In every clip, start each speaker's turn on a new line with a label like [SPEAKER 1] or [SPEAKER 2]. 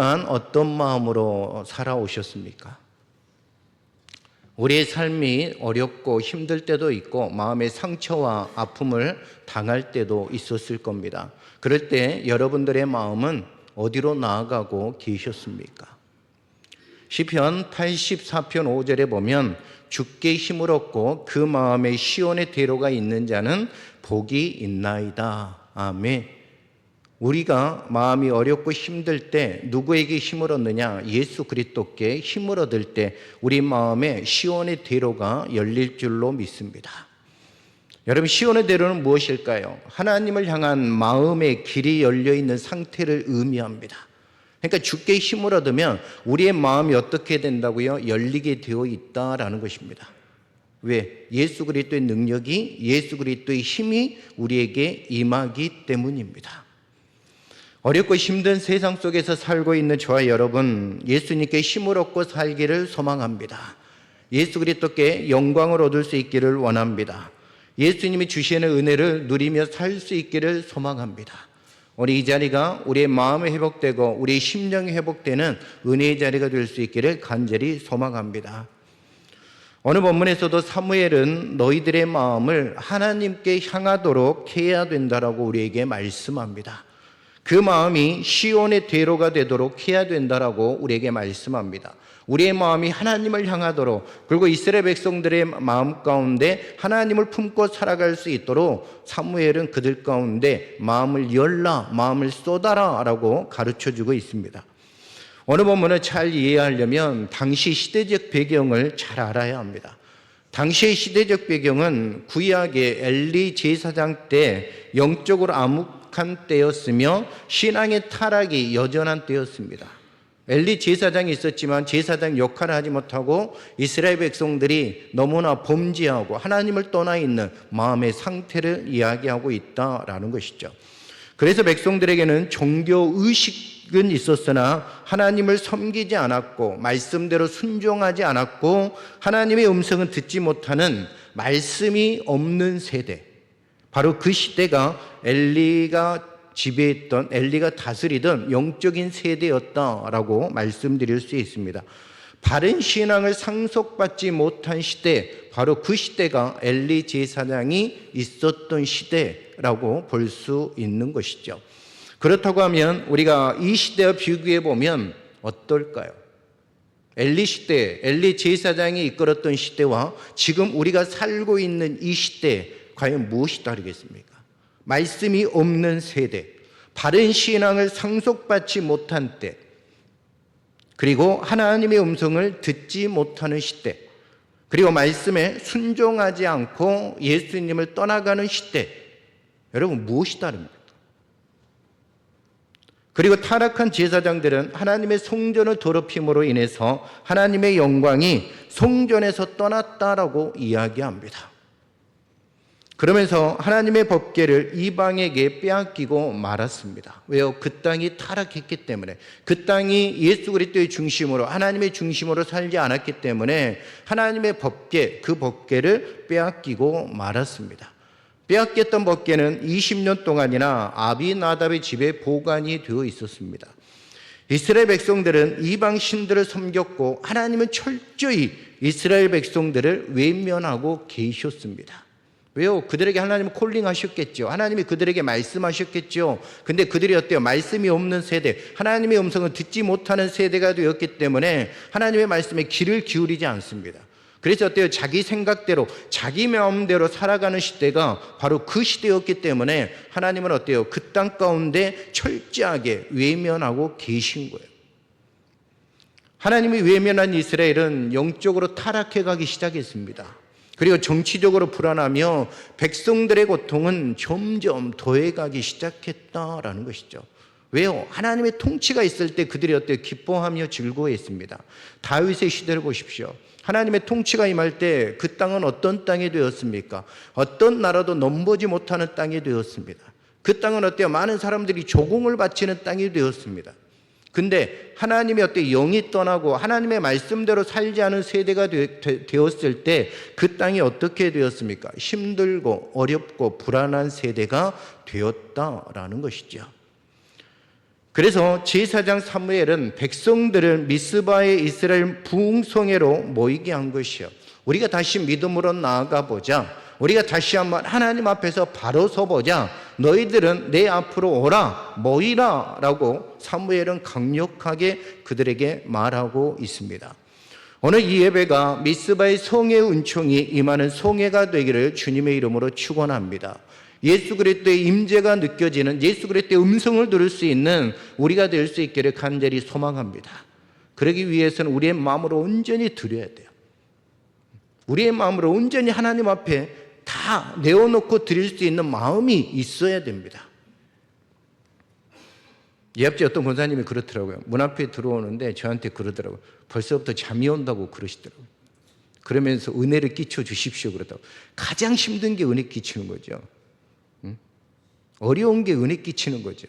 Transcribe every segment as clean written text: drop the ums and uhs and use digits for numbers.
[SPEAKER 1] 어떤 마음으로 살아오셨습니까? 우리의 삶이 어렵고 힘들 때도 있고 마음의 상처와 아픔을 당할 때도 있었을 겁니다. 그럴 때 여러분들의 마음은 어디로 나아가고 계셨습니까? 시편 84편 5절에 보면 주께 힘을 얻고 그 마음에 시온의 대로가 있는 자는 복이 있나이다. 아멘. 우리가 마음이 어렵고 힘들 때 누구에게 힘을 얻느냐? 예수 그리스도께 힘을 얻을 때 우리 마음에 시온의 대로가 열릴 줄로 믿습니다. 여러분, 시온의 대로는 무엇일까요? 하나님을 향한 마음의 길이 열려 있는 상태를 의미합니다. 그러니까 주께 힘을 얻으면 우리의 마음이 어떻게 된다고요? 열리게 되어 있다라는 것입니다. 왜? 예수 그리스도의 능력이, 예수 그리스도의 힘이 우리에게 임하기 때문입니다. 어렵고 힘든 세상 속에서 살고 있는 저와 여러분, 예수님께 힘을 얻고 살기를 소망합니다. 예수 그리스도께 영광을 얻을 수 있기를 원합니다. 예수님이 주시는 은혜를 누리며 살 수 있기를 소망합니다. 우리 이 자리가 우리의 마음이 회복되고 우리의 심령이 회복되는 은혜의 자리가 될 수 있기를 간절히 소망합니다. 오늘 본문에서도 사무엘은 너희들의 마음을 하나님께 향하도록 해야 된다라고 우리에게 말씀합니다. 그 마음이 시온의 대로가 되도록 해야 된다라고 우리에게 말씀합니다. 우리의 마음이 하나님을 향하도록, 그리고 이스라엘 백성들의 마음 가운데 하나님을 품고 살아갈 수 있도록 사무엘은 그들 가운데 마음을 열라, 마음을 쏟아라 라고 가르쳐주고 있습니다. 오늘 본문을 잘 이해하려면 당시 시대적 배경을 잘 알아야 합니다. 당시의 시대적 배경은 구약의 엘리 제사장 때 영적으로 암흑한 때였으며 신앙의 타락이 여전한 때였습니다. 엘리 제사장이 있었지만 제사장 역할을 하지 못하고 이스라엘 백성들이 너무나 범죄하고 하나님을 떠나 있는 마음의 상태를 이야기하고 있다라는 것이죠. 그래서 백성들에게는 종교의식은 있었으나 하나님을 섬기지 않았고 말씀대로 순종하지 않았고 하나님의 음성은 듣지 못하는 말씀이 없는 세대, 바로 그 시대가 엘리가 지배했던, 엘리가 다스리던 영적인 세대였다라고 말씀드릴 수 있습니다. 바른 신앙을 상속받지 못한 시대, 바로 그 시대가 엘리 제사장이 있었던 시대라고 볼 수 있는 것이죠. 그렇다고 하면 우리가 이 시대와 비교해 보면 어떨까요? 엘리 시대, 엘리 제사장이 이끌었던 시대와 지금 우리가 살고 있는 이 시대, 과연 무엇이 다르겠습니까? 말씀이 없는 세대, 바른 신앙을 상속받지 못한 때, 그리고 하나님의 음성을 듣지 못하는 시대, 그리고 말씀에 순종하지 않고 예수님을 떠나가는 시대, 여러분 무엇이 다릅니까? 그리고 타락한 제사장들은 하나님의 성전을 더럽힘으로 인해서 하나님의 영광이 성전에서 떠났다라고 이야기합니다. 그러면서 하나님의 법궤를 이방에게 빼앗기고 말았습니다. 왜요? 그 땅이 타락했기 때문에, 그 땅이 예수 그리스도의 중심으로, 하나님의 중심으로 살지 않았기 때문에 하나님의 법궤, 그 법궤를 빼앗기고 말았습니다. 빼앗겼던 법궤는 20년 동안이나 아비나답의 집에 보관이 되어 있었습니다. 이스라엘 백성들은 이방 신들을 섬겼고 하나님은 철저히 이스라엘 백성들을 외면하고 계셨습니다. 왜요? 그들에게 하나님은 콜링하셨겠죠. 하나님이 그들에게 말씀하셨겠죠. 근데 그들이 어때요? 말씀이 없는 세대, 하나님의 음성을 듣지 못하는 세대가 되었기 때문에 하나님의 말씀에 귀를 기울이지 않습니다. 그래서 어때요? 자기 생각대로, 자기 마음대로 살아가는 시대가 바로 그 시대였기 때문에 하나님은 어때요? 그 땅 가운데 철저하게 외면하고 계신 거예요. 하나님이 외면한 이스라엘은 영적으로 타락해 가기 시작했습니다. 그리고 정치적으로 불안하며 백성들의 고통은 점점 더해가기 시작했다라는 것이죠. 왜요? 하나님의 통치가 있을 때 그들이 어때요? 기뻐하며 즐거워했습니다. 다윗의 시대를 보십시오. 하나님의 통치가 임할 때 그 땅은 어떤 땅이 되었습니까? 어떤 나라도 넘보지 못하는 땅이 되었습니다. 그 땅은 어때요? 많은 사람들이 조공을 바치는 땅이 되었습니다. 근데 하나님의 어떤 영이 떠나고 하나님의 말씀대로 살지 않은 세대가 되었을 때 그 땅이 어떻게 되었습니까? 힘들고 어렵고 불안한 세대가 되었다라는 것이죠. 그래서 제사장 사무엘은 백성들을 미스바의 이스라엘 부흥성회로 모이게 한 것이요. 우리가 다시 믿음으로 나아가 보자. 우리가 다시 한번 하나님 앞에서 바로 서보자. 너희들은 내 앞으로 오라, 모이라 라고 사무엘은 강력하게 그들에게 말하고 있습니다. 오늘 이 예배가 미스바의 성회의 은총이 임하는 성회가 되기를 주님의 이름으로 축원합니다. 예수 그리스도의 임재가 느껴지는, 예수 그리스도의 음성을 들을 수 있는 우리가 될 수 있기를 간절히 소망합니다. 그러기 위해서는 우리의 마음으로 온전히 드려야 돼요. 우리의 마음으로 온전히 하나님 앞에 다 내어놓고 드릴 수 있는 마음이 있어야 됩니다. 옆집 어떤 권사님이 그렇더라고요. 문 앞에 들어오는데 저한테 그러더라고요. 벌써부터 잠이 온다고 그러시더라고요. 그러면서 은혜를 끼쳐 주십시오 그러다고. 가장 힘든 게 은혜 끼치는 거죠. 어려운 게 은혜 끼치는 거죠.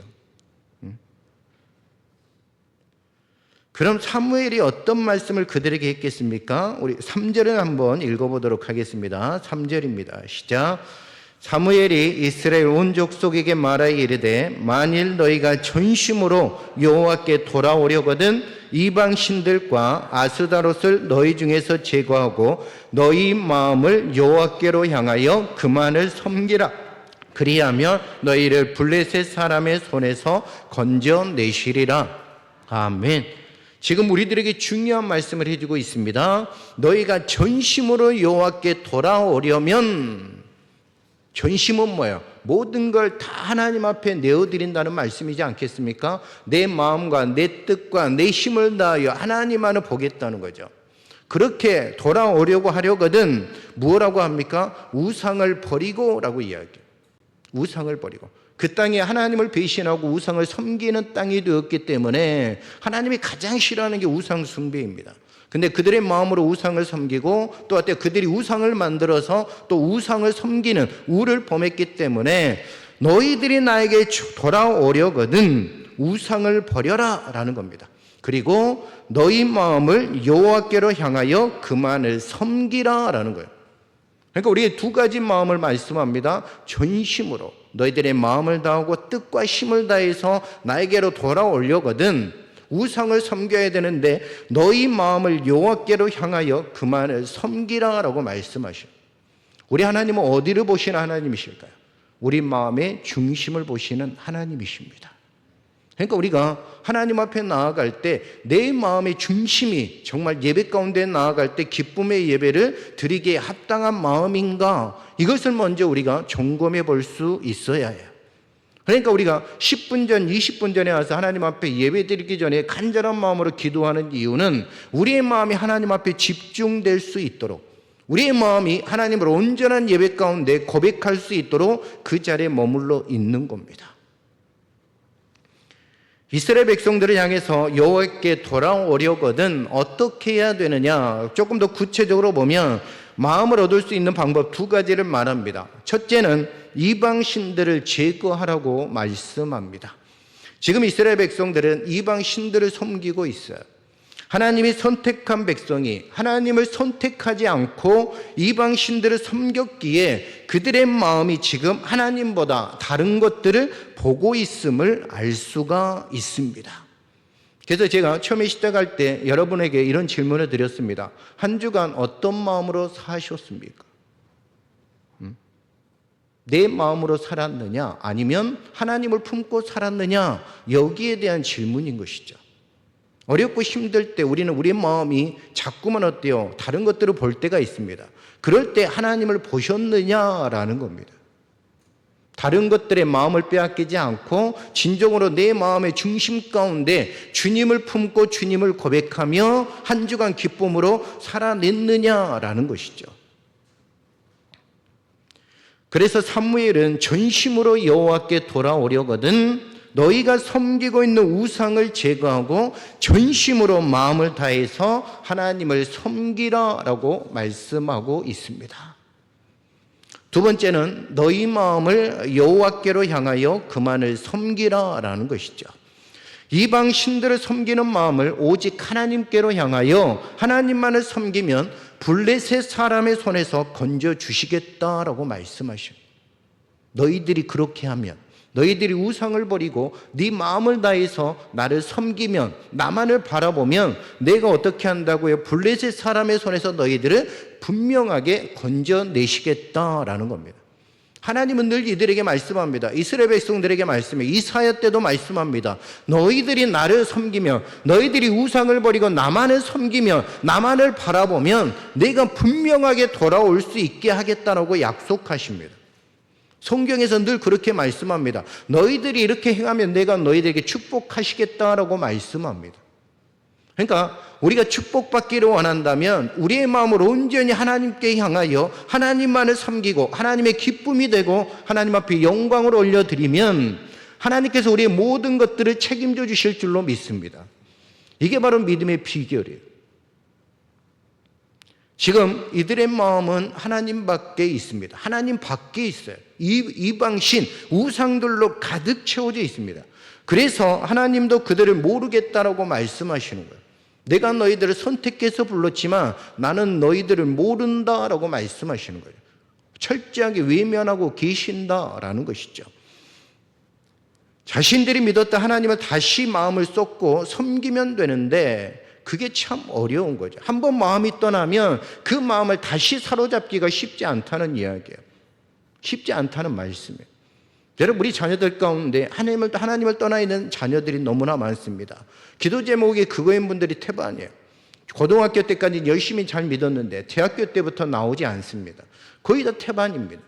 [SPEAKER 1] 그럼 사무엘이 어떤 말씀을 그들에게 했겠습니까? 우리 3절을 한번 읽어보도록 하겠습니다. 3절입니다. 시작. 사무엘이 이스라엘 온 족속에게 말하여 이르되 만일 너희가 전심으로 여호와께 돌아오려거든 이방 신들과 아스다롯을 너희 중에서 제거하고 너희 마음을 여호와께로 향하여 그만을 섬기라. 그리하면 너희를 블레셋 사람의 손에서 건져내시리라. 아멘. 지금 우리들에게 중요한 말씀을 해주고 있습니다. 너희가 전심으로 여호와께 돌아오려면, 전심은 뭐예요? 모든 걸 다 하나님 앞에 내어드린다는 말씀이지 않겠습니까? 내 마음과 내 뜻과 내 힘을 다하여 하나님 안을 보겠다는 거죠. 그렇게 돌아오려고 하려거든 뭐라고 합니까? 우상을 버리고 라고 이야기해요. 우상을 버리고. 그 땅에 하나님을 배신하고 우상을 섬기는 땅이 되었기 때문에 하나님이 가장 싫어하는 게 우상 숭배입니다. 근데 그들의 마음으로 우상을 섬기고 또 어때 그들이 우상을 만들어서 또 우상을 섬기는 우를 범했기 때문에 너희들이 나에게 돌아오려거든 우상을 버려라 라는 겁니다. 그리고 너희 마음을 여호와께로 향하여 그만을 섬기라 라는 거예요. 그러니까 우리가 두 가지 마음을 말씀합니다. 전심으로 너희들의 마음을 다하고 뜻과 힘을 다해서 나에게로 돌아오려거든 우상을 섬겨야 되는데 너희 마음을 여호와께로 향하여 그만을 섬기라 라고 말씀하셔요. 우리 하나님은 어디를 보시는 하나님이실까요? 우리 마음의 중심을 보시는 하나님이십니다. 그러니까 우리가 하나님 앞에 나아갈 때 내 마음의 중심이 정말 예배 가운데 나아갈 때 기쁨의 예배를 드리기에 합당한 마음인가, 이것을 먼저 우리가 점검해 볼 수 있어야 해요. 그러니까 우리가 10분 전, 20분 전에 와서 하나님 앞에 예배 드리기 전에 간절한 마음으로 기도하는 이유는 우리의 마음이 하나님 앞에 집중될 수 있도록, 우리의 마음이 하나님을 온전한 예배 가운데 고백할 수 있도록 그 자리에 머물러 있는 겁니다. 이스라엘 백성들을 향해서 여호와께 돌아오려거든 어떻게 해야 되느냐, 조금 더 구체적으로 보면 마음을 얻을 수 있는 방법 두 가지를 말합니다. 첫째는 이방 신들을 제거하라고 말씀합니다. 지금 이스라엘 백성들은 이방 신들을 섬기고 있어요. 하나님이 선택한 백성이 하나님을 선택하지 않고 이방 신들을 섬겼기에 그들의 마음이 지금 하나님보다 다른 것들을 보고 있음을 알 수가 있습니다. 그래서 제가 처음에 시작할 때 여러분에게 이런 질문을 드렸습니다. 한 주간 어떤 마음으로 사셨습니까? 내 마음으로 살았느냐 아니면 하나님을 품고 살았느냐, 여기에 대한 질문인 것이죠. 어렵고 힘들 때 우리는 우리의 마음이 자꾸만 어때요? 다른 것들을 볼 때가 있습니다. 그럴 때 하나님을 보셨느냐라는 겁니다. 다른 것들의 마음을 빼앗기지 않고 진정으로 내 마음의 중심 가운데 주님을 품고 주님을 고백하며 한 주간 기쁨으로 살아냈느냐라는 것이죠. 그래서 사무엘은 전심으로 여호와께 돌아오려거든 너희가 섬기고 있는 우상을 제거하고 전심으로 마음을 다해서 하나님을 섬기라라고 말씀하고 있습니다. 두 번째는 너희 마음을 여호와께로 향하여 그만을 섬기라라는 것이죠. 이방 신들을 섬기는 마음을 오직 하나님께로 향하여 하나님만을 섬기면 블레셋 사람의 손에서 건져주시겠다라고 말씀하셔요. 너희들이 그렇게 하면, 너희들이 우상을 버리고 네 마음을 다해서 나를 섬기면, 나만을 바라보면 내가 어떻게 한다고요? 블레셋 사람의 손에서 너희들을 분명하게 건져내시겠다라는 겁니다. 하나님은 늘 이들에게 말씀합니다. 이스라엘 백성들에게 말씀해. 이사야 때도 말씀합니다. 너희들이 나를 섬기며, 너희들이 우상을 버리고 나만을 섬기며 나만을 바라보면 내가 분명하게 돌아올 수 있게 하겠다라고 약속하십니다. 성경에서 늘 그렇게 말씀합니다. 너희들이 이렇게 행하면 내가 너희들에게 축복하시겠다라고 말씀합니다. 그러니까 우리가 축복받기를 원한다면 우리의 마음을 온전히 하나님께 향하여 하나님만을 섬기고 하나님의 기쁨이 되고 하나님 앞에 영광을 올려드리면 하나님께서 우리의 모든 것들을 책임져 주실 줄로 믿습니다. 이게 바로 믿음의 비결이에요. 지금 이들의 마음은 하나님 밖에 있습니다. 하나님 밖에 있어요. 이방신, 우상들로 가득 채워져 있습니다. 그래서 하나님도 그들을 모르겠다라고 말씀하시는 거예요. 내가 너희들을 선택해서 불렀지만 나는 너희들을 모른다라고 말씀하시는 거예요. 철저하게 외면하고 계신다라는 것이죠. 자신들이 믿었던 하나님을 다시 마음을 쏟고 섬기면 되는데 그게 참 어려운 거죠. 한번 마음이 떠나면 그 마음을 다시 사로잡기가 쉽지 않다는 이야기예요. 쉽지 않다는 말씀이에요. 여러분, 우리 자녀들 가운데 하나님을 떠나 있는 자녀들이 너무나 많습니다. 기도 제목이 그거인 분들이 태반이에요. 고등학교 때까지 열심히 잘 믿었는데 대학교 때부터 나오지 않습니다. 거의 다 태반입니다.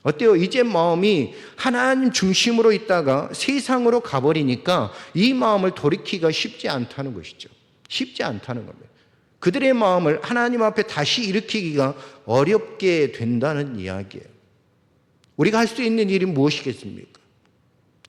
[SPEAKER 1] 어때요? 이제 마음이 하나님 중심으로 있다가 세상으로 가버리니까 이 마음을 돌이키기가 쉽지 않다는 것이죠. 쉽지 않다는 겁니다. 그들의 마음을 하나님 앞에 다시 일으키기가 어렵게 된다는 이야기예요. 우리가 할 수 있는 일이 무엇이겠습니까?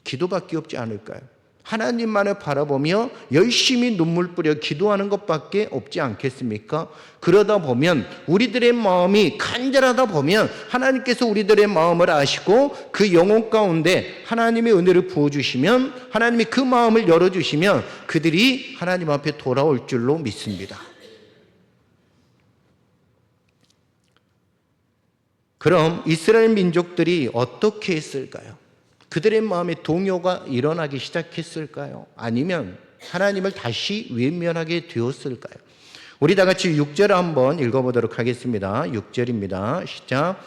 [SPEAKER 1] 기도밖에 없지 않을까요? 하나님만을 바라보며 열심히 눈물 뿌려 기도하는 것밖에 없지 않겠습니까? 그러다 보면 우리들의 마음이 간절하다 보면 하나님께서 우리들의 마음을 아시고 그 영혼 가운데 하나님의 은혜를 부어주시면, 하나님이 그 마음을 열어주시면 그들이 하나님 앞에 돌아올 줄로 믿습니다. 그럼 이스라엘 민족들이 어떻게 했을까요? 그들의 마음에 동요가 일어나기 시작했을까요? 아니면 하나님을 다시 외면하게 되었을까요? 우리 다 같이 6절을 한번 읽어보도록 하겠습니다. 6절입니다. 시작.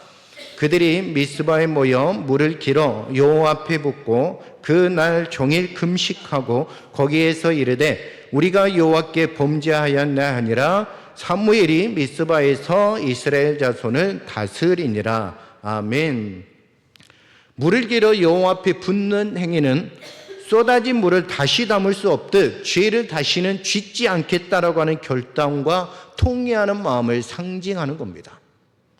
[SPEAKER 1] 그들이 미스바에 모여 물을 길어 여호와 앞에 붓고 그날 종일 금식하고 거기에서 이르되 우리가 여호와께 범죄하였나 하니라. 사무엘이 미스바에서 이스라엘 자손을 다스리니라. 아멘. 물을 길어 여호와 앞에 붓는 행위는 쏟아진 물을 다시 담을 수 없듯 죄를 다시는 짓지 않겠다라고 하는 결단과 통회하는 마음을 상징하는 겁니다.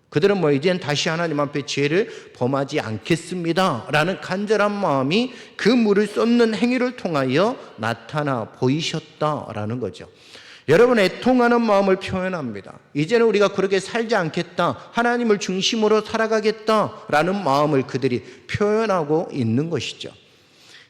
[SPEAKER 1] 그들은 이젠 다시 하나님 앞에 죄를 범하지 않겠습니다 라는 간절한 마음이 그 물을 쏟는 행위를 통하여 나타나 보이셨다라는 거죠. 여러분, 애통하는 마음을 표현합니다. 이제는 우리가 그렇게 살지 않겠다, 하나님을 중심으로 살아가겠다라는 마음을 그들이 표현하고 있는 것이죠.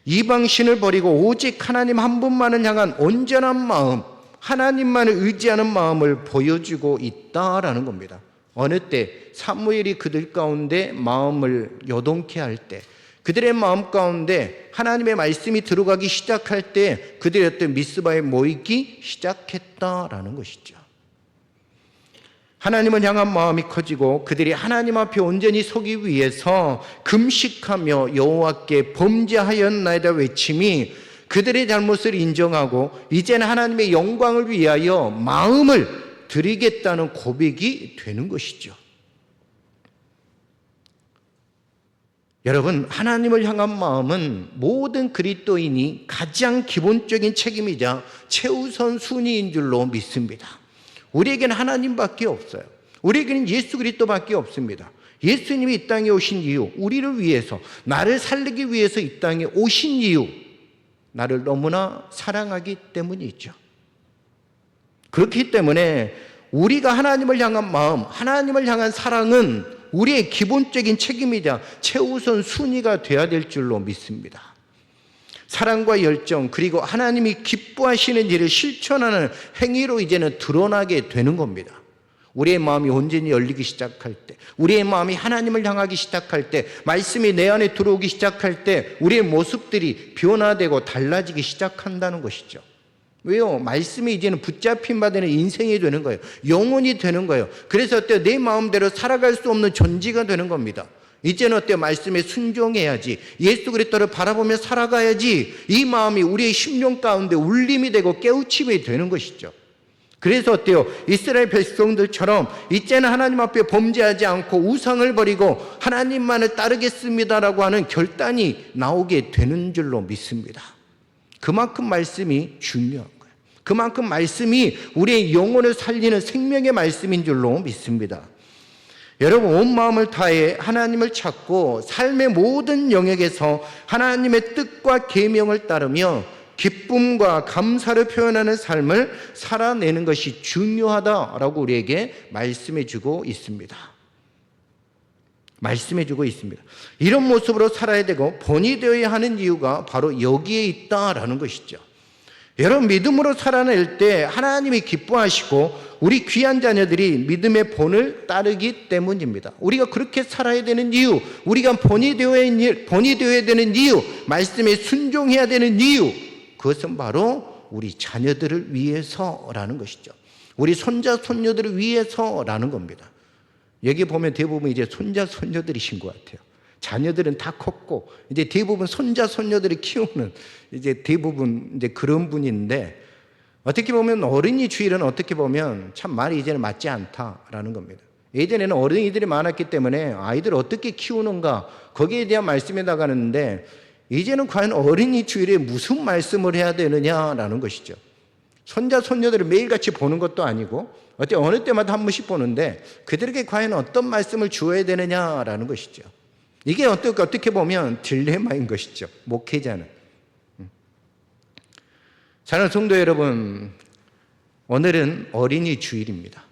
[SPEAKER 1] 이방신을 버리고 오직 하나님 한 분만을 향한 온전한 마음, 하나님만을 의지하는 마음을 보여주고 있다라는 겁니다. 어느 때 사무엘이 그들 가운데 마음을 요동케 할 때, 그들의 마음 가운데 하나님의 말씀이 들어가기 시작할 때 그들이 어떤 미스바에 모이기 시작했다라는 것이죠. 하나님을 향한 마음이 커지고 그들이 하나님 앞에 온전히 서기 위해서 금식하며 여호와께 범죄하였나이다 외침이 그들의 잘못을 인정하고 이제는 하나님의 영광을 위하여 마음을 드리겠다는 고백이 되는 것이죠. 여러분, 하나님을 향한 마음은 모든 그리스도인이 가장 기본적인 책임이자 최우선 순위인 줄로 믿습니다. 우리에게는 하나님밖에 없어요. 우리에게는 예수 그리스도밖에 없습니다. 예수님이 이 땅에 오신 이유, 우리를 위해서, 나를 살리기 위해서 이 땅에 오신 이유, 나를 너무나 사랑하기 때문이죠. 그렇기 때문에 우리가 하나님을 향한 마음, 하나님을 향한 사랑은 우리의 기본적인 책임이자 최우선 순위가 되어야 될 줄로 믿습니다. 사랑과 열정, 그리고 하나님이 기뻐하시는 일을 실천하는 행위로 이제는 드러나게 되는 겁니다. 우리의 마음이 온전히 열리기 시작할 때, 우리의 마음이 하나님을 향하기 시작할 때, 말씀이 내 안에 들어오기 시작할 때 우리의 모습들이 변화되고 달라지기 시작한다는 것이죠. 왜요? 말씀이 이제는 붙잡힌 바 되는 인생이 되는 거예요. 영혼이 되는 거예요. 그래서 어때요? 내 마음대로 살아갈 수 없는 존재가 되는 겁니다. 이제는 어때요? 말씀에 순종해야지, 예수 그리스도를 바라보며 살아가야지, 이 마음이 우리의 심령 가운데 울림이 되고 깨우침이 되는 것이죠. 그래서 어때요? 이스라엘 백성들처럼 이제는 하나님 앞에 범죄하지 않고 우상을 버리고 하나님만을 따르겠습니다라고 하는 결단이 나오게 되는 줄로 믿습니다. 그만큼 말씀이 중요한 거예요. 그만큼 말씀이 우리의 영혼을 살리는 생명의 말씀인 줄로 믿습니다. 여러분, 온 마음을 다해 하나님을 찾고 삶의 모든 영역에서 하나님의 뜻과 계명을 따르며 기쁨과 감사를 표현하는 삶을 살아내는 것이 중요하다라고 우리에게 말씀해 주고 있습니다. 말씀해 주고 있습니다. 이런 모습으로 살아야 되고 본이 되어야 하는 이유가 바로 여기에 있다라는 것이죠. 여러분, 믿음으로 살아낼 때 하나님이 기뻐하시고 우리 귀한 자녀들이 믿음의 본을 따르기 때문입니다. 우리가 그렇게 살아야 되는 이유, 우리가 본이 되어야 되는 이유, 말씀에 순종해야 되는 이유, 그것은 바로 우리 자녀들을 위해서라는 것이죠. 우리 손자, 손녀들을 위해서라는 겁니다. 여기 보면 대부분 이제 손자, 손녀들이신 것 같아요. 자녀들은 다 컸고, 이제 대부분 손자, 손녀들을 키우는 이제 대부분 이제 그런 분인데, 어떻게 보면 어린이 주일은 어떻게 보면 참 말이 이제는 맞지 않다라는 겁니다. 예전에는 어린이들이 많았기 때문에 아이들을 어떻게 키우는가, 거기에 대한 말씀이 나가는데, 이제는 과연 어린이 주일에 무슨 말씀을 해야 되느냐라는 것이죠. 손자, 손녀들을 매일같이 보는 것도 아니고, 어느 때마다 한 번씩 보는데, 그들에게 과연 어떤 말씀을 주어야 되느냐라는 것이죠. 이게 어떻게 보면 딜레마인 것이죠. 목회자는. 사랑하는 성도 여러분, 오늘은 어린이 주일입니다.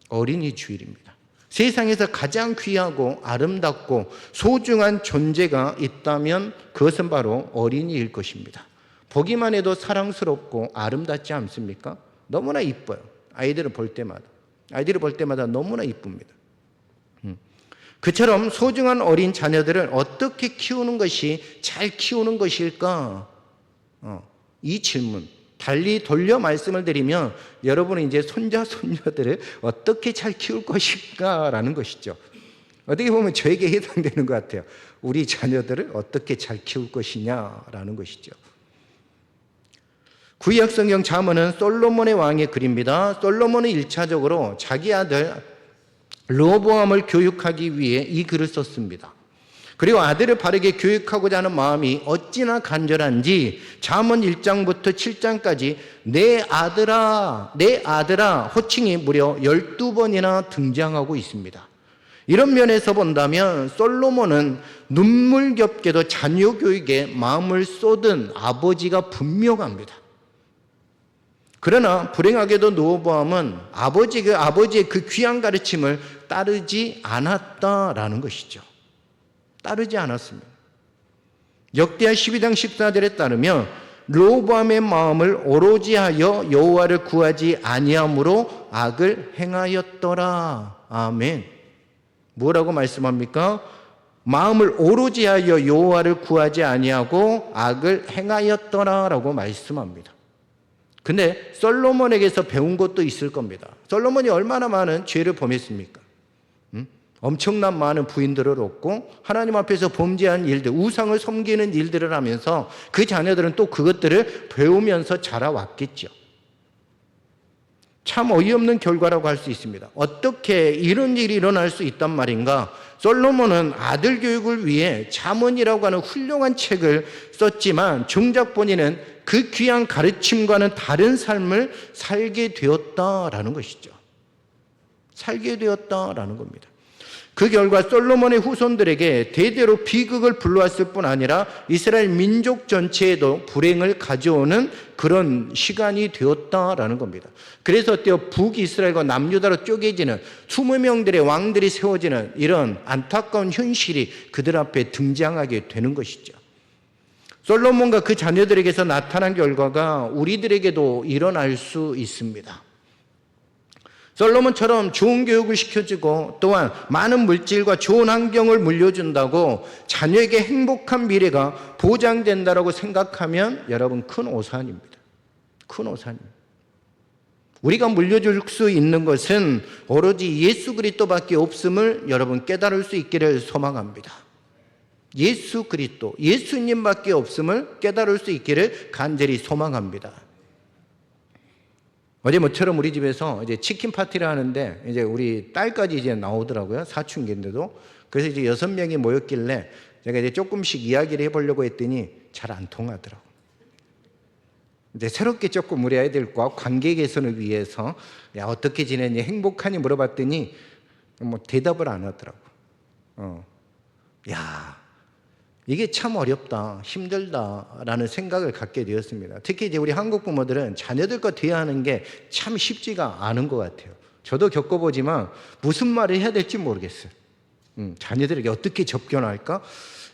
[SPEAKER 1] 어린이 주일입니다. 세상에서 가장 귀하고 아름답고 소중한 존재가 있다면 그것은 바로 어린이일 것입니다. 보기만 해도 사랑스럽고 아름답지 않습니까? 너무나 이뻐요. 아이들을 볼 때마다 너무나 이쁩니다. 그처럼 소중한 어린 자녀들을 어떻게 키우는 것이 잘 키우는 것일까? 이 질문 달리 돌려 말씀을 드리면 여러분은 이제 손자, 손녀들을 어떻게 잘 키울 것일까? 라는 것이죠. 어떻게 보면 저에게 해당되는 것 같아요. 우리 자녀들을 어떻게 잘 키울 것이냐라는 것이죠. 구약 성경 잠언은 솔로몬의 왕의 글입니다. 솔로몬은 1차적으로 자기 아들 르호보암을 교육하기 위해 이 글을 썼습니다. 그리고 아들을 바르게 교육하고자 하는 마음이 어찌나 간절한지 잠언 1장부터 7장까지 내 아들아, 내 아들아 호칭이 무려 12번이나 등장하고 있습니다. 이런 면에서 본다면 솔로몬은 눈물겹게도 자녀 교육에 마음을 쏟은 아버지가 분명합니다. 그러나 불행하게도 르호보암은 아버지의 그 귀한 가르침을 따르지 않았다라는 것이죠. 따르지 않았습니다. 역대하 12장 14절에 따르면 르호보암의 마음을 오로지 하여 여호와를 구하지 아니함으로 악을 행하였더라. 아멘. 뭐라고 말씀합니까? 마음을 오로지 하여 여호와를 구하지 아니하고 악을 행하였더라라고 말씀합니다. 근데 솔로몬에게서 배운 것도 있을 겁니다. 솔로몬이 얼마나 많은 죄를 범했습니까? 엄청난 많은 부인들을 얻고 하나님 앞에서 범죄한 일들, 우상을 섬기는 일들을 하면서 그 자녀들은 또 그것들을 배우면서 자라왔겠죠. 참 어이없는 결과라고 할 수 있습니다. 어떻게 이런 일이 일어날 수 있단 말인가? 솔로몬은 아들 교육을 위해 잠언이라고 하는 훌륭한 책을 썼지만 정작 본인은 그 귀한 가르침과는 다른 삶을 살게 되었다라는 것이죠. 살게 되었다라는 겁니다. 그 결과 솔로몬의 후손들에게 대대로 비극을 불러왔을 뿐 아니라 이스라엘 민족 전체에도 불행을 가져오는 그런 시간이 되었다라는 겁니다. 그래서 어때요? 북이스라엘과 남유다로 쪼개지는 20명들의 왕들이 세워지는 이런 안타까운 현실이 그들 앞에 등장하게 되는 것이죠. 솔로몬과 그 자녀들에게서 나타난 결과가 우리들에게도 일어날 수 있습니다. 솔로몬처럼 좋은 교육을 시켜주고 또한 많은 물질과 좋은 환경을 물려준다고 자녀에게 행복한 미래가 보장된다라고 생각하면 여러분 큰 오산입니다. 큰 오산입니다. 우리가 물려줄 수 있는 것은 오로지 예수 그리스도밖에 없음을 여러분 깨달을 수 있기를 소망합니다. 예수 그리스도, 예수님밖에 없음을 깨달을 수 있기를 간절히 소망합니다. 어제 모처럼 우리 집에서 이제 치킨 파티를 하는데 이제 우리 딸까지 이제 나오더라고요. 사춘기인데도. 그래서 이제 6명이 모였길래 제가 이제 조금씩 이야기를 해보려고 했더니 잘 안 통하더라고요. 이제 새롭게 조금 우리 아이들과 관계 개선을 위해서 야, 어떻게 지냈니? 행복하니? 물어봤더니 뭐 대답을 안 하더라고요. 야, 이게 참 어렵다, 힘들다라는 생각을 갖게 되었습니다. 특히 이제 우리 한국 부모들은 자녀들과 대화하는 게 참 쉽지가 않은 것 같아요. 저도 겪어보지만 무슨 말을 해야 될지 모르겠어요. 자녀들에게 어떻게 접견할까?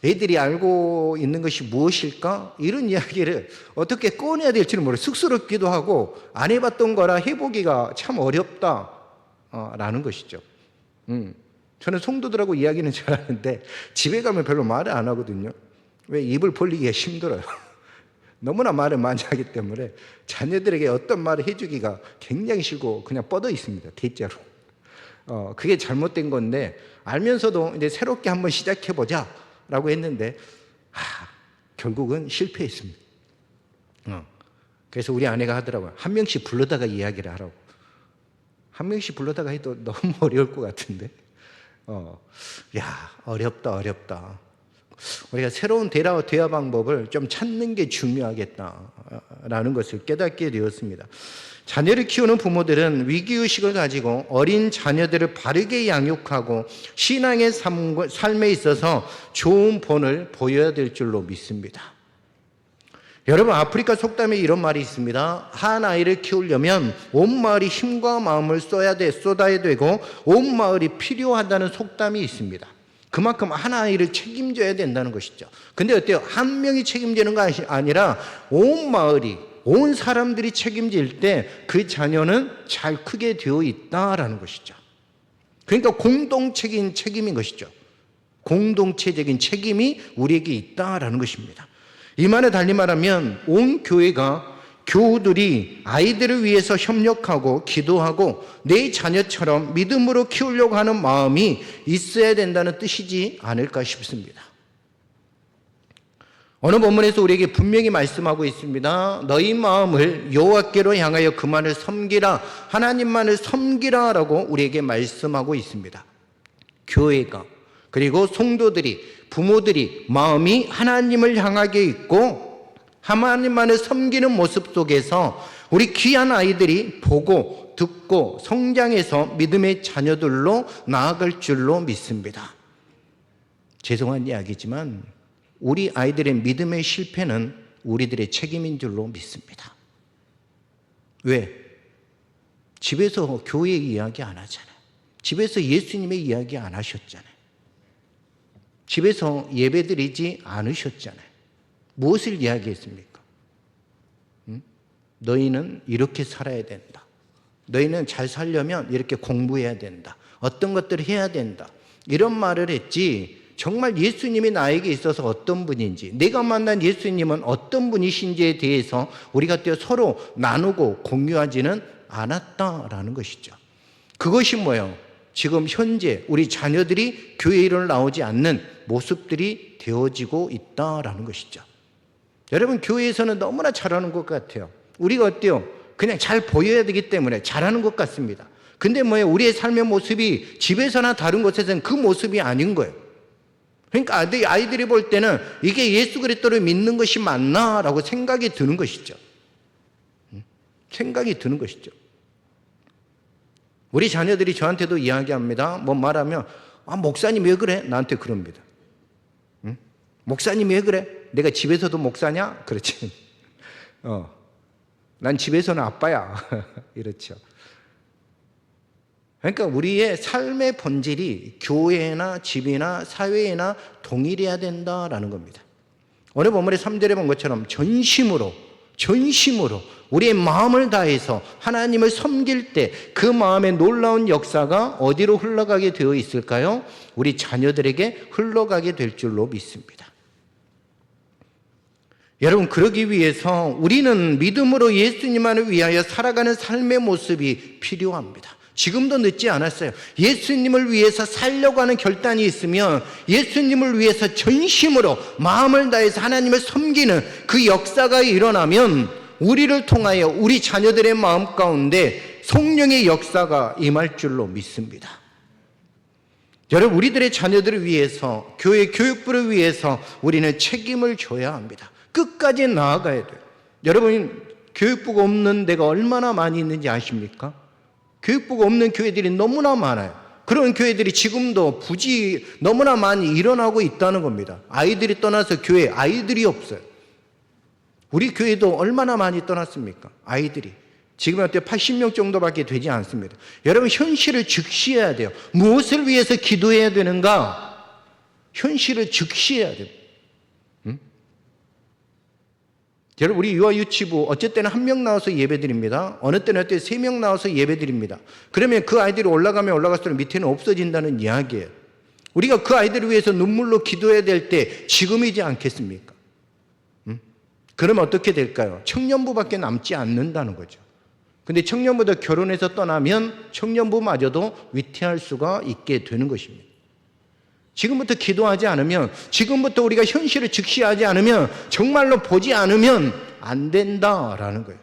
[SPEAKER 1] 애들이 알고 있는 것이 무엇일까? 이런 이야기를 어떻게 꺼내야 될지는 모르겠어요. 쑥스럽기도 하고 안 해봤던 거라 해보기가 참 어렵다라는 것이죠. 저는 성도들하고 이야기는 잘하는데 집에 가면 별로 말을 안 하거든요. 왜? 입을 벌리기가 힘들어요. 너무나 말을 많이 하기 때문에 자녀들에게 어떤 말을 해주기가 굉장히 싫고 그냥 뻗어 있습니다. 대자로. 그게 잘못된 건데 알면서도 이제 새롭게 한번 시작해보자 라고 했는데 결국은 실패했습니다. 그래서 우리 아내가 하더라고요. 한 명씩 불러다가 이야기를 하라고. 한 명씩 불러다가 해도 너무 어려울 것 같은데. 어렵다. 우리가 새로운 대화 방법을 좀 찾는 게 중요하겠다라는 것을 깨닫게 되었습니다. 자녀를 키우는 부모들은 위기의식을 가지고 어린 자녀들을 바르게 양육하고 신앙의 삶에 있어서 좋은 본을 보여야 될 줄로 믿습니다. 여러분, 아프리카 속담에 이런 말이 있습니다. 한 아이를 키우려면 온 마을이 힘과 마음을 쏟아야 되고 온 마을이 필요하다는 속담이 있습니다. 그만큼 한 아이를 책임져야 된다는 것이죠. 근데 어때요? 한 명이 책임지는 거 아니라 온 마을이, 온 사람들이 책임질 때 그 자녀는 잘 크게 되어 있다라는 것이죠. 그러니까 공동체적인 책임인 것이죠. 공동체적인 책임이 우리에게 있다라는 것입니다. 이 말에 달리 말하면 온 교회가 교우들이 아이들을 위해서 협력하고 기도하고 내 자녀처럼 믿음으로 키우려고 하는 마음이 있어야 된다는 뜻이지 않을까 싶습니다. 어느 본문에서 우리에게 분명히 말씀하고 있습니다. 너희 마음을 여호와께로 향하여 그만을 섬기라, 하나님만을 섬기라 라고 우리에게 말씀하고 있습니다. 교회가, 그리고 성도들이, 부모들이 마음이 하나님을 향하게 있고 하나님만을 섬기는 모습 속에서 우리 귀한 아이들이 보고 듣고 성장해서 믿음의 자녀들로 나아갈 줄로 믿습니다. 죄송한 이야기지만 우리 아이들의 믿음의 실패는 우리들의 책임인 줄로 믿습니다. 왜? 집에서 교회 이야기 안 하잖아요. 집에서 예수님의 이야기 안 하셨잖아요. 집에서 예배드리지 않으셨잖아요. 무엇을 이야기했습니까? 너희는 이렇게 살아야 된다. 너희는 잘 살려면 이렇게 공부해야 된다. 어떤 것들을 해야 된다. 이런 말을 했지, 정말 예수님이 나에게 있어서 어떤 분인지, 내가 만난 예수님은 어떤 분이신지에 대해서 우리가 서로 나누고 공유하지는 않았다라는 것이죠. 그것이 뭐예요? 지금 현재 우리 자녀들이 교회 일을 나오지 않는 모습들이 되어지고 있다라는 것이죠. 여러분, 교회에서는 너무나 잘하는 것 같아요. 우리가 어때요? 그냥 잘 보여야 되기 때문에 잘하는 것 같습니다. 근데 뭐예요? 우리의 삶의 모습이 집에서나 다른 곳에서는 그 모습이 아닌 거예요. 그러니까 아이들이 볼 때는 이게 예수 그리스도를 믿는 것이 맞나라고 생각이 드는 것이죠. 생각이 드는 것이죠. 우리 자녀들이 저한테도 이야기합니다. 뭐 말하면 목사님 왜 그래? 나한테 그럽니다. 목사님 왜 그래? 내가 집에서도 목사냐? 그렇지. 난 집에서는 아빠야. 이렇죠. 그러니까 우리의 삶의 본질이 교회나 집이나 사회나 동일해야 된다라는 겁니다. 오늘 본문의 3절에 본 것처럼 전심으로 전심으로 우리의 마음을 다해서 하나님을 섬길 때 그 마음의 놀라운 역사가 어디로 흘러가게 되어 있을까요? 우리 자녀들에게 흘러가게 될 줄로 믿습니다. 여러분, 그러기 위해서 우리는 믿음으로 예수님만을 위하여 살아가는 삶의 모습이 필요합니다. 지금도 늦지 않았어요. 예수님을 위해서 살려고 하는 결단이 있으면 예수님을 위해서 전심으로 마음을 다해서 하나님을 섬기는 그 역사가 일어나면 우리를 통하여 우리 자녀들의 마음 가운데 성령의 역사가 임할 줄로 믿습니다. 여러분, 우리들의 자녀들을 위해서, 교회 교육부를 위해서 우리는 책임을 져야 합니다. 끝까지 나아가야 돼요. 여러분, 교육부가 없는 데가 얼마나 많이 있는지 아십니까? 교육부가 없는 교회들이 너무나 많아요. 그런 교회들이 지금도 부지 너무나 많이 일어나고 있다는 겁니다. 아이들이 떠나서 교회에 아이들이 없어요. 우리 교회도 얼마나 많이 떠났습니까? 아이들이. 지금 현재 80명 정도밖에 되지 않습니다. 여러분, 현실을 즉시해야 돼요. 무엇을 위해서 기도해야 되는가? 현실을 즉시해야 돼요. 여러분, 우리 유아 유치부 어쩔 때는 1명 나와서 예배드립니다. 어느 때는 3명 나와서 예배드립니다. 그러면 그 아이들이 올라가면 올라갈수록 밑에는 없어진다는 이야기예요. 우리가 그 아이들을 위해서 눈물로 기도해야 될 때 지금이지 않겠습니까? 그러면 어떻게 될까요? 청년부밖에 남지 않는다는 거죠. 근데 청년부도 결혼해서 떠나면 청년부마저도 위태할 수가 있게 되는 것입니다. 지금부터 기도하지 않으면, 지금부터 우리가 현실을 직시하지 않으면, 정말로 보지 않으면 안 된다라는 거예요.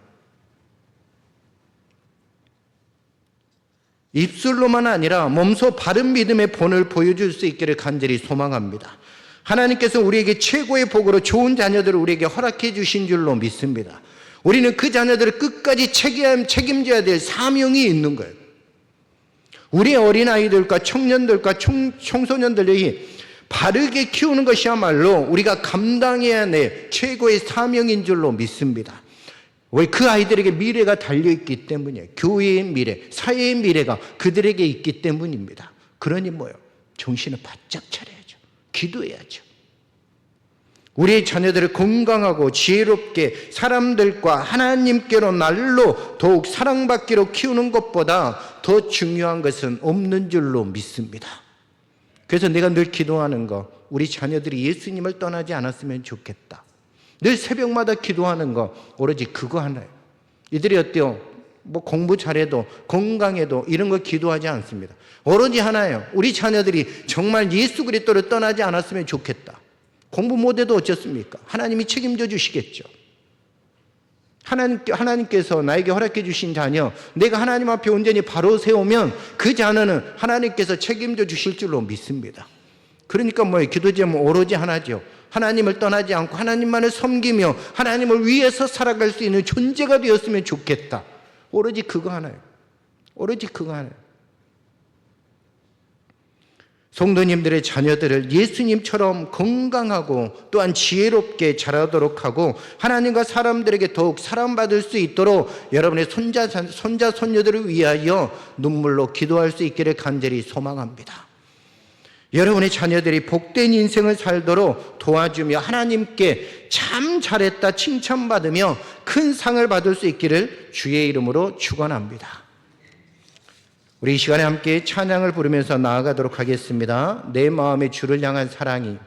[SPEAKER 1] 입술로만 아니라 몸소 바른 믿음의 본을 보여줄 수 있기를 간절히 소망합니다. 하나님께서 우리에게 최고의 복으로 좋은 자녀들을 우리에게 허락해 주신 줄로 믿습니다. 우리는 그 자녀들을 끝까지 책임져야 될 사명이 있는 거예요. 우리 어린아이들과 청년들과 청소년들이 바르게 키우는 것이야말로 우리가 감당해야 할 최고의 사명인 줄로 믿습니다. 왜? 그 아이들에게 미래가 달려있기 때문이에요. 교회의 미래, 사회의 미래가 그들에게 있기 때문입니다. 그러니 뭐예요? 정신을 바짝 차려야죠. 기도해야죠. 우리의 자녀들을 건강하고 지혜롭게 사람들과 하나님께로 날로 더욱 사랑받기로 키우는 것보다 더 중요한 것은 없는 줄로 믿습니다. 그래서 내가 늘 기도하는 거, 우리 자녀들이 예수님을 떠나지 않았으면 좋겠다. 늘 새벽마다 기도하는 거, 오로지 그거 하나예요. 이들이 어때요? 뭐 공부 잘해도 건강해도 이런 거 기도하지 않습니다. 오로지 하나예요. 우리 자녀들이 정말 예수 그리스도를 떠나지 않았으면 좋겠다. 공부 못해도 어쩌습니까? 하나님이 책임져 주시겠죠. 하나님께서 나에게 허락해 주신 자녀, 내가 하나님 앞에 온전히 바로 세우면 그 자녀는 하나님께서 책임져 주실 줄로 믿습니다. 그러니까 뭐예요? 기도 제목은 오로지 하나죠. 하나님을 떠나지 않고 하나님만을 섬기며 하나님을 위해서 살아갈 수 있는 존재가 되었으면 좋겠다. 오로지 그거 하나예요. 오로지 그거 하나예요. 성도님들의 자녀들을 예수님처럼 건강하고 또한 지혜롭게 자라도록 하고 하나님과 사람들에게 더욱 사랑받을 수 있도록 여러분의 손자, 손녀들을 위하여 눈물로 기도할 수 있기를 간절히 소망합니다. 여러분의 자녀들이 복된 인생을 살도록 도와주며 하나님께 참 잘했다 칭찬받으며 큰 상을 받을 수 있기를 주의 이름으로 축원합니다. 우리 이 시간에 함께 찬양을 부르면서 나아가도록 하겠습니다. 내 마음의 주를 향한 사랑이